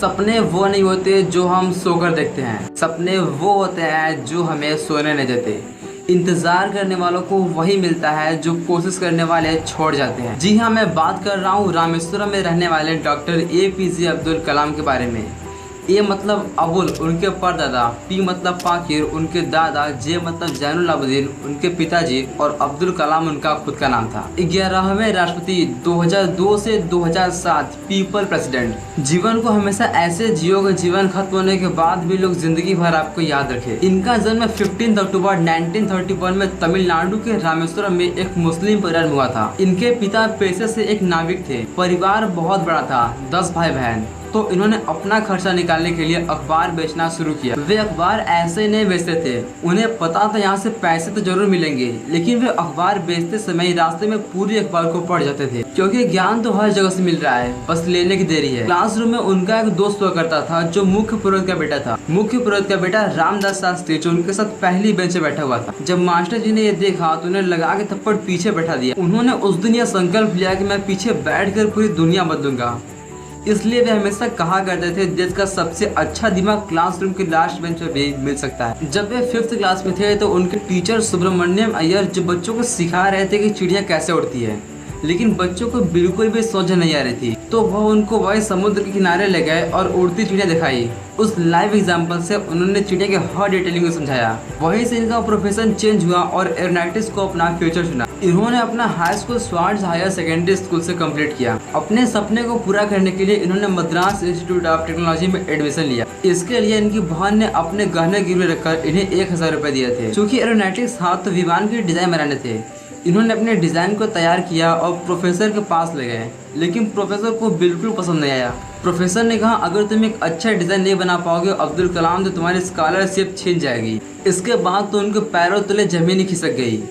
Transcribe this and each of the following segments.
सपने वो नहीं होते जो हम सोकर देखते हैं, सपने वो होते हैं जो हमें सोने नहीं देते। इंतजार करने वालों को वही मिलता है जो कोशिश करने वाले छोड़ जाते हैं। जी हाँ, मैं बात कर रहा हूँ रामेश्वरम में रहने वाले डॉक्टर APJ अब्दुल कलाम के बारे में। ए मतलब अबुल उनके परदादा, पी मतलब पाकिर उनके दादा, जे मतलब जैनुल आबदीन उनके पिताजी और अब्दुल कलाम उनका खुद का नाम था। 11वें राष्ट्रपति 2002 से 2007 पीपल प्रेसिडेंट। जीवन को हमेशा ऐसे जियो कि जीवन खत्म होने के बाद भी लोग जिंदगी भर आपको याद रखे। इनका जन्म 15 अक्टूबर 1931 में तमिलनाडु के रामेश्वरम में एक मुस्लिम परिवार में हुआ था। इनके पिता पेशे से एक नाविक थे। परिवार बहुत बड़ा था, 10 भाई बहन। तो इन्होंने अपना खर्चा निकालने के लिए अखबार बेचना शुरू किया। वे अखबार ऐसे नहीं बेचते थे, उन्हें पता था यहाँ से पैसे तो जरूर मिलेंगे, लेकिन वे अखबार बेचते समय रास्ते में पूरी अखबार को पढ़ जाते थे, क्योंकि ज्ञान तो हर जगह से मिल रहा है, बस लेने की देरी है। क्लासरूम में उनका एक दोस्त हुआ करता था जो मुख्य पुरोहित का बेटा था। मुख्य पुरोहित का बेटा रामदास शास्त्री जो उनके साथ पहली बेंच में बैठा हुआ था। जब मास्टर जी ने ये देखा तो उन्हें लगा के थप्पड़ पीछे बैठा दिया। उन्होंने उस दिन यह संकल्प लिया कि मैं पीछे बैठकर पूरी दुनिया बदलूंगा। इसलिए वे हमेशा कहा करते थे देश का सबसे अच्छा दिमाग क्लासरूम के लास्ट बेंच पर भी मिल सकता है। जब वे 5th क्लास में थे तो उनके टीचर सुब्रमण्यम अय्यर जो बच्चों को सिखा रहे थे कि चिड़िया कैसे उड़ती है, लेकिन बच्चों को बिल्कुल भी समझ नहीं आ रही थी, तो वह उनको वही समुद्र के किनारे ले गए और उड़ती चिड़िया दिखाई। उस लाइव एग्जाम्पल से उन्होंने चिड़िया के हर डिटेलिंग को समझाया। वहीं से इनका प्रोफेशन चेंज हुआ और एरोनॉटिक्स को अपना फ्यूचर चुना। इन्होंने अपना high school Schwartz higher secondary school से कंप्लीट किया। अपने सपने को पूरा करने के लिए इन्होंने मद्रास इंस्टीट्यूट ऑफ टेक्नोलॉजी में एडमिशन लिया। इसके लिए इनकी बहन ने अपने गहने गिरवे रखकर इन्हें 1000 रुपए दिए थे। चूँकि एरोनॉटिक्स था तो विमान के डिजाइन बनाने थे। इन्होंने अपने डिज़ाइन को तैयार किया और प्रोफेसर के पास ले गए, लेकिन प्रोफेसर को बिल्कुल पसंद नहीं आया। प्रोफेसर ने कहा अगर तुम एक अच्छा डिज़ाइन नहीं बना पाओगे अब्दुल कलाम तो तुम्हारी स्कॉलरशिप छीन जाएगी। इसके बाद तो उनके पैरों तले जमीन ही खिसक गई।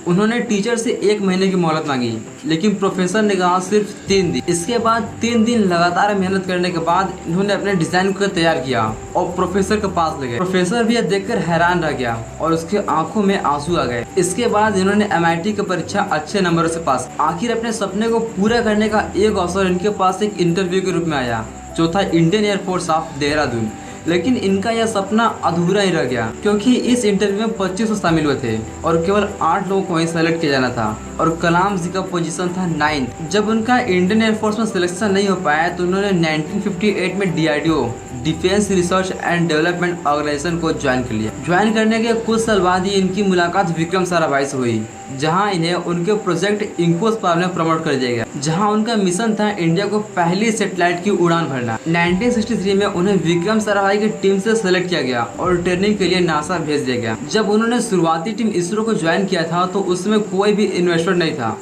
उन्होंने टीचर से 1 महीने की मोहलत मांगी, लेकिन प्रोफेसर ने कहा सिर्फ 3 दिन। इसके बाद 3 दिन लगातार मेहनत करने के बाद इन्होंने अपने डिजाइन को तैयार किया और प्रोफेसर के पास ले गए। प्रोफेसर भी यह देखकर हैरान रह गया और उसके आंखों में आंसू आ गए। इसके बाद इन्होंने MIT की परीक्षा अच्छे नंबरों से पास। आखिर अपने सपने को पूरा करने का एक अवसर इनके पास एक इंटरव्यू के रूप में आया, जो था इंडियन एयरफोर्स ऑफ देहरादून। लेकिन इनका यह सपना अधूरा ही रह गया, क्योंकि इस इंटरव्यू में 2500 शामिल हुए थे और केवल 8 लोगों को ही सेलेक्ट किया जाना था और कलाम जी का पोजीशन था 9th। जब उनका इंडियन एयरफोर्स में सिलेक्शन नहीं हो पाया तो उन्होंने 1958 में DRDO defence research and development organisation को ज्वाइन कर लिया। ज्वाइन करने के कुछ साल बाद ही इनकी मुलाकात विक्रम साराभाई से हुई, जहां इन्हें उनके प्रोजेक्ट इंकोस पावर में प्रमोट कर दिया गया, जहां उनका मिशन था इंडिया को पहली सैटेलाइट की उड़ान भरना। 1963 में उन्हें विक्रम साराभाई की टीम से सेलेक्ट किया गया और ट्रेनिंग के लिए नासा भेज दिया गया। जब उन्होंने शुरुआती टीम इसरो को ज्वाइन किया था तो उसमें कोई भी इन्वेस्टर नहीं था।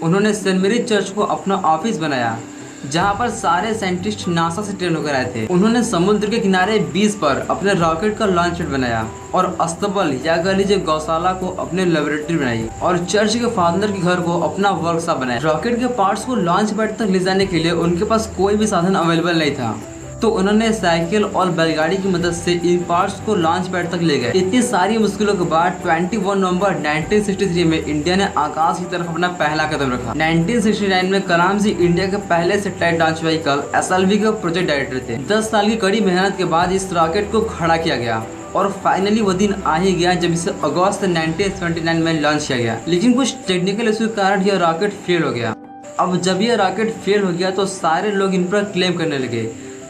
उन्होंने सेंट मेरीज चर्च को अपना ऑफिस बनाया, जहां पर सारे साइंटिस्ट नासा से ट्रेन होकर आए थे। उन्होंने समुद्र के किनारे बीच पर अपने रॉकेट का लॉन्च पैड बनाया और अस्तबल या कह लीजिए गौशाला को अपने लेबोरेटरी बनाई और चर्च के फादर के घर को अपना वर्कशॉप बनाया। रॉकेट के पार्ट्स को लॉन्च पैड तक ले जाने के लिए उनके पास कोई भी साधन अवेलेबल नहीं था, तो उन्होंने साइकिल और बैलगाड़ी की मदद से इन पार्ट्स को लॉन्च पैड तक ले गए। इतनी सारी मुश्किलों के बाद 21 नवंबर 1963 में इंडिया ने आकाश की तरफ अपना पहला कदम रखा। 1969 में कलाम जी इंडिया के पहले सैटेलाइट लॉन्च व्हीकल SLV के प्रोजेक्ट डायरेक्टर थे। 10 साल की कड़ी मेहनत के बाद इस रॉकेट को खड़ा किया गया और फाइनली वो दिन आ ही गया जब इसे अगस्त 1979 में लॉन्च किया गया। लेकिन कुछ टेक्निकल इशू के कारण यह रॉकेट फेल हो गया। अब जब यह रॉकेट फेल हो गया तो सारे लोग इन पर क्लेम करने लगे।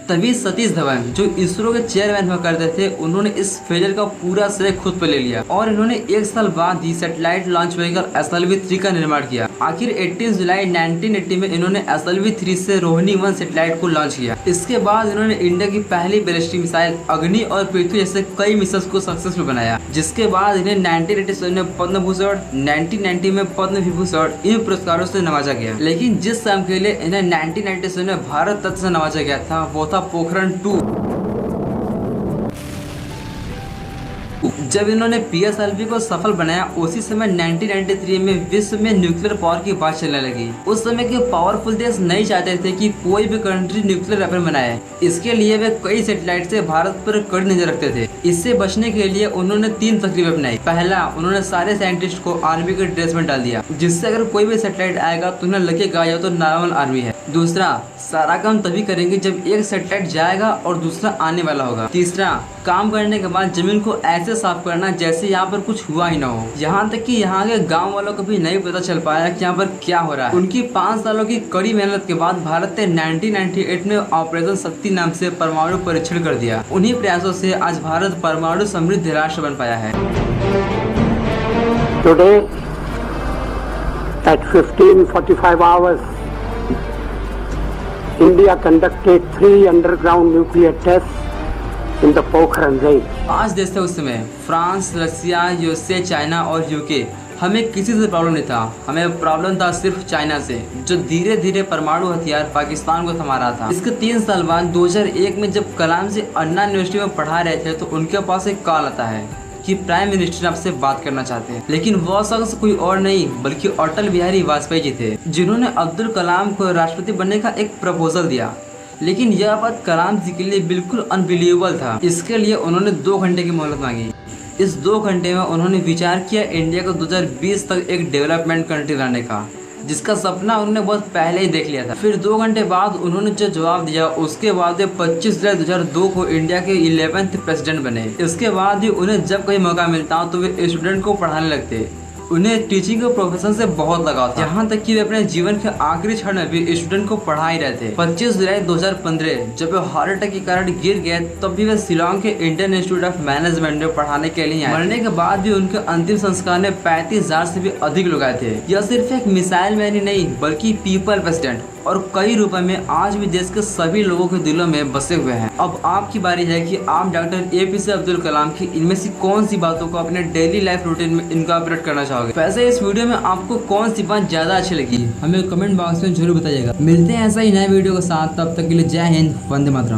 तभी सतीश धवन जो इसरो के चेयरमैन हुआ करते थे, उन्होंने इस फेलियर का पूरा श्रेय खुद पर ले लिया और इन्होंने 1 साल बाद ही सैटेलाइट लॉन्च व्हीकल SLV-3 का निर्माण किया। आखिर 18 जुलाई 1980 में इन्होंने SLV-3 से रोहिणी 1 सैटेलाइट को लॉन्च किया। इसके बाद इन्होंने इंडिया की पहली बैलिस्टिक मिसाइल अग्नि और पृथ्वी जैसे कई मिशन को सक्सेसफुल बनाया, जिसके बाद इन्हें 1987 में पद्म भूषण, 1990 में पद्म विभूषण इन पुरस्कारों से नवाजा गया। लेकिन जिस काम के लिए इन्हें 1997 में भारत रत्न से नवाजा गया था वो था पोखरण 2। जब इन्होंने PSLV को सफल बनाया उसी समय 1993 में विश्व में न्यूक्लियर पावर की बात चलने लगी। उस समय के पावरफुल देश नहीं चाहते थे कि कोई भी कंट्री न्यूक्लियर वेपन बनाए। इसके लिए वे कई सैटेलाइट से भारत पर कड़ी नजर रखते थे। इससे बचने के लिए उन्होंने 3 तकनीकें अपनाई। पहला, उन्होंने सारे साइंटिस्ट को आर्मी के ड्रेस में डाल दिया, जिससे अगर कोई भी सैटेलाइट आएगा तो उन्हें लगेगा या तो नॉर्मल आर्मी है। दूसरा, सारा काम तभी करेंगे जब एक सैटेलाइट जाएगा और दूसरा आने वाला होगा। तीसरा, काम करने के बाद जमीन को ऐसे साफ करना जैसे यहाँ पर कुछ हुआ ही ना हो। यहाँ तक कि यहाँ के गांव वालों को भी नहीं पता चल पाया कि यहाँ पर क्या हो रहा है। उनकी 5 सालों की कड़ी मेहनत के बाद भारत ने 1998 में ऑपरेशन शक्ति नाम से परमाणु परीक्षण कर दिया। उन्हीं प्रयासों से आज भारत परमाणु समृद्ध राष्ट्र बन पाया है। Today at 15:45 hours, India conducted 3 underground nuclear tests in the Pokhran range. 5 देश थे उस समय, फ्रांस, रसिया, USA, चाइना और UK। हमें किसी से प्रॉब्लम नहीं था, हमें प्रॉब्लम था सिर्फ चाइना से, जो धीरे धीरे परमाणु हथियार पाकिस्तान को थमा रहा था। इसके 3 साल बाद 2001 में जब कलाम जी अन्ना यूनिवर्सिटी में पढ़ा रहे थे तो उनके पास एक कॉल आता है कि प्राइम मिनिस्टर आपसे बात करना चाहते हैं। लेकिन वो शख्स कोई और नहीं बल्कि अटल बिहारी वाजपेयी जी थे, जिन्होंने अब्दुल कलाम को राष्ट्रपति बनने का एक प्रपोजल दिया। लेकिन यह बात कलाम जी के लिए बिल्कुल अनबिलीवेबल था। इसके लिए उन्होंने 2 घंटे की मोहलत मांगी। इस 2 घंटे में उन्होंने विचार किया इंडिया को 2020 तक एक डेवलपमेंट कंट्री लाने का, जिसका सपना उन्होंने बहुत पहले ही देख लिया था। फिर 2 घंटे बाद उन्होंने जो जवाब दिया उसके बाद 25 जुलाई 2002 को इंडिया के 11th प्रेसिडेंट बने। इसके बाद ही उन्हें जब कहीं मौका मिलता तो वे स्टूडेंट को पढ़ाने लगते। उन्हें टीचिंग के प्रोफेशन से बहुत लगाव था, यहाँ तक कि वे अपने जीवन के आखिरी क्षण में भी स्टूडेंट को पढ़ा ही रहे थे। 25 जुलाई 2015 जब वे हार्ट अटैक के कारण गिर गए तब भी वे शिलोंग के इंडियन इंस्टीट्यूट ऑफ मैनेजमेंट में पढ़ाने के लिए आए। मरने के बाद भी उनके अंतिम संस्कार में 35,000 से भी अधिक लोग आए थे। यह सिर्फ एक मिसाइल मैन ही नहीं बल्कि पीपल प्रेसिडेंट और कई रूपों में आज भी देश के सभी लोगों के दिलों में बसे हुए हैं। अब आपकी बारी है कि आप डॉक्टर APJ अब्दुल कलाम की इनमें से कौन सी बातों को अपने डेली लाइफ रूटीन में इनकॉर्पोरेट करना चाहोगे। वैसे इस वीडियो में आपको कौन सी बात ज्यादा अच्छी लगी हमें कमेंट बॉक्स में जरूर बताइएगा। मिलते हैं ऐसा ही नए वीडियो के साथ, तब तक के लिए जय हिंद, वंदे मातरम।